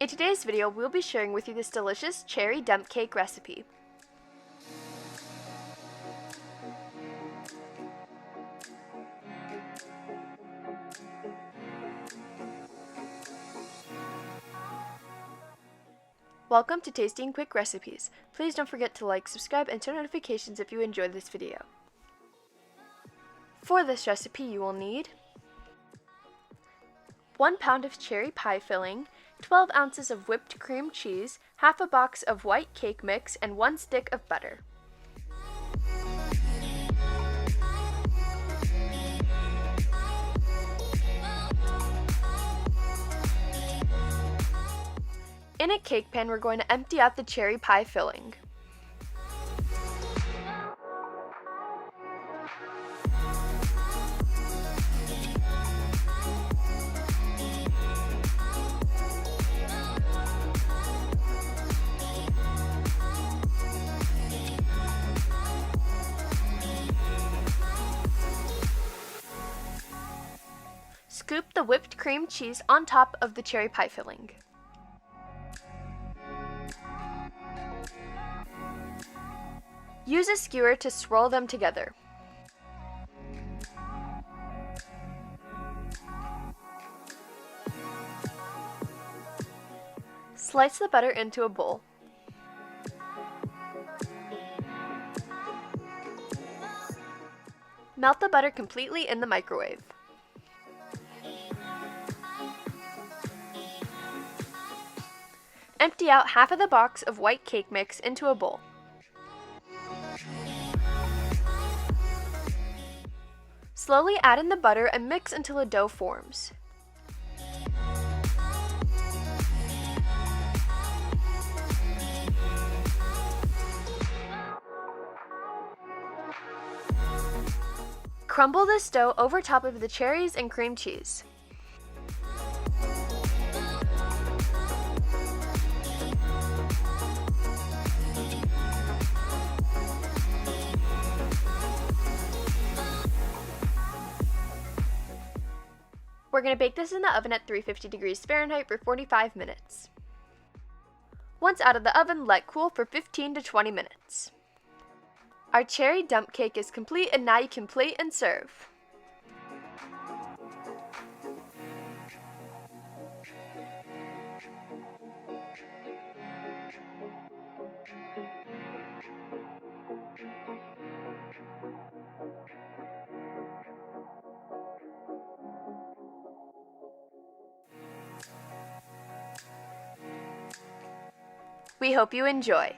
In today's video, we'll be sharing with you this delicious cherry dump cake recipe. Welcome to Tasty and Quick Recipes. Please don't forget to like, subscribe, and turn on notifications if you enjoyed this video. For this recipe, you will need 1 pound of cherry pie filling, 12 ounces of whipped cream cheese, half a box of white cake mix, and 1 stick of butter. In a cake pan, we're going to empty out the cherry pie filling. Scoop the whipped cream cheese on top of the cherry pie filling. Use a skewer to swirl them together. Slice the butter into a bowl. Melt the butter completely in the microwave. Empty out half of the box of white cake mix into a bowl. Slowly add in the butter and mix until a dough forms. Crumble this dough over top of the cherries and cream cheese. We're going to bake this in the oven at 350 degrees Fahrenheit for 45 minutes. Once out of the oven, let cool for 15 to 20 minutes. Our cherry dump cake is complete, and now you can plate and serve. We hope you enjoy.